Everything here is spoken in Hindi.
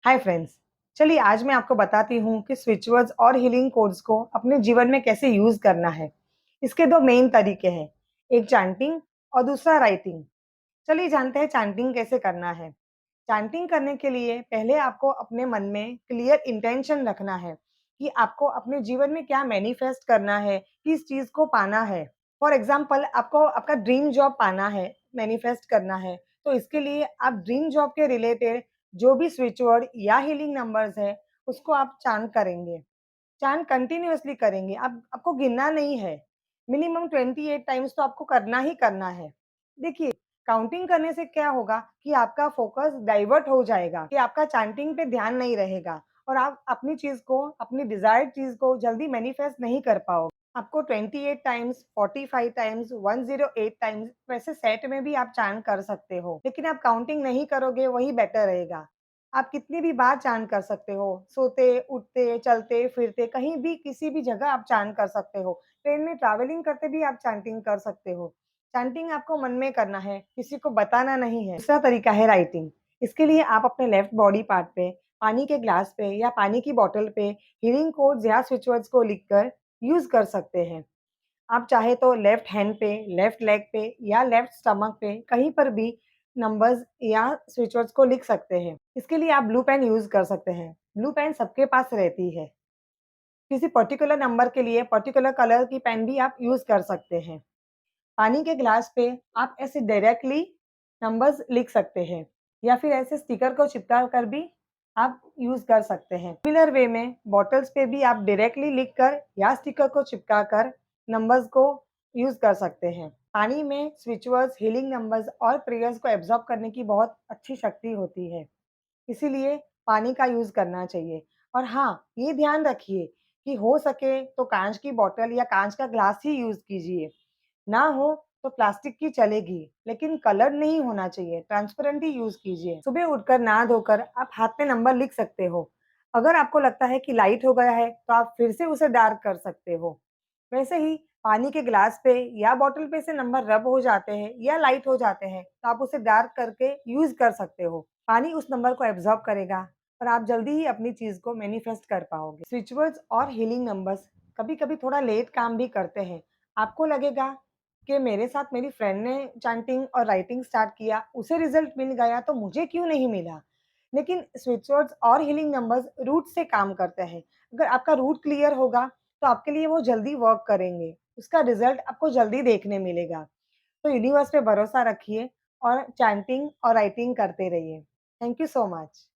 Hi friends. चलिए आज मैं आपको बताती हूँ कि स्विच वर्ड्स और हीलिंग कोड्स को अपने जीवन में कैसे यूज करना है। इसके दो मेन तरीके हैं, एक चैंटिंग और दूसरा राइटिंग। चलिए जानते हैं चैंटिंग कैसे करना है। चैंटिंग करने के लिए पहले आपको अपने मन में क्लियर इंटेंशन रखना है कि आपको अपने जीवन में क्या मैनिफेस्ट करना है, किस चीज को पाना है। फॉर एग्जाम्पल आपको आपका ड्रीम जॉब पाना है, मैनिफेस्ट करना है, तो इसके लिए आप ड्रीम जॉब के रिलेटेड जो भी स्विच वर्ड या हीलिंग नंबर्स है उसको आप चांट करेंगे। चांट कंटिन्यूअसली करेंगे, आप आपको गिनना नहीं है। मिनिमम 28 टाइम्स तो आपको करना ही करना है। देखिए, काउंटिंग करने से क्या होगा कि आपका फोकस डाइवर्ट हो जाएगा, कि आपका चैंटिंग पे ध्यान नहीं रहेगा और आप अपनी चीज को, अपनी डिजायर्ड चीज को जल्दी मैनिफेस्ट नहीं कर पाओगे। आपको 28 टाइम्स, 45 टाइम्स, 108 टाइम्स वैसे सेट में भी आप चांट कर सकते हो, लेकिन आप काउंटिंग नहीं करोगे वही बेटर रहेगा। आप कितनी भी बार चांट कर सकते हो, सोते, उठते, चलते, फिरते, कहीं भी किसी भी जगह आप चांट कर सकते हो। ट्रेन में ट्रैवलिंग करते भी आप चैंटिंग कर सकते हो। चैंटिंग आपको मन में करना है, किसी को बताना नहीं है। दूसरा तरीका है राइटिंग। इसके लिए आप अपने लेफ्ट बॉडी पार्ट पे, पानी के ग्लास पे या पानी की बॉटल पे हीलिंग कोड्स या स्विच वर्ड्स को लिखकर यूज कर सकते हैं। आप चाहे तो लेफ्ट हैंड पे, लेफ्ट लेग पे या लेफ्ट स्टमक पे कहीं पर भी नंबर्स या स्विच वर्ड्स को लिख सकते हैं। इसके लिए आप ब्लू पेन यूज कर सकते हैं। ब्लू पेन सबके पास रहती है। किसी पर्टिकुलर नंबर के लिए पर्टिकुलर कलर की पेन भी आप यूज कर सकते हैं। पानी के ग्लास पे आप ऐसे डायरेक्टली नंबर्स लिख सकते हैं या फिर ऐसे स्टिकर को चिपका कर भी आप यूज कर सकते हैं। सिमिलर वे में बॉटल्स पे भी आप डायरेक्टली लिख कर या स्टिकर को चिपका कर नंबर्स को यूज कर सकते हैं। पानी में स्विच वर्ड्स, हीलिंग नंबर्स और प्रेयर्स को एब्जॉर्ब करने की बहुत अच्छी शक्ति होती है, इसीलिए पानी का यूज करना चाहिए। और हाँ, ये ध्यान रखिए कि हो सके तो कांच की बॉटल या कांच का ग्लास ही यूज कीजिए। ना हो तो प्लास्टिक की चलेगी, लेकिन कलर नहीं होना चाहिए, ट्रांसपेरेंट ही यूज कीजिए। सुबह उठकर नहा धोकर आप हाथ में नंबर लिख सकते हो। अगर आपको लगता है कि लाइट हो गया है तो आप फिर से उसे डार्क कर सकते हो। वैसे ही पानी के ग्लास पे या बॉटल पे से नंबर रब हो जाते हैं या लाइट हो जाते हैं तो आप उसे डार्क करके यूज कर सकते हो। पानी उस नंबर को एब्जॉर्ब करेगा और आप जल्दी ही अपनी चीज को मैनिफेस्ट कर पाओगे। स्विच वर्ड्स और हीलिंग नंबर्स कभी कभी थोड़ा लेट काम भी करते हैं। आपको लगेगा कि मेरे साथ मेरी फ्रेंड ने चैंटिंग और राइटिंग स्टार्ट किया, उसे रिजल्ट मिल गया तो मुझे क्यों नहीं मिला। लेकिन स्विच वर्ड्स और हीलिंग नंबर्स रूट से काम करते हैं। अगर आपका रूट क्लियर होगा तो आपके लिए वो जल्दी वर्क करेंगे, उसका रिजल्ट आपको जल्दी देखने मिलेगा। तो यूनिवर्स पे भरोसा रखिए और चैंटिंग और राइटिंग करते रहिए। Thank you so much.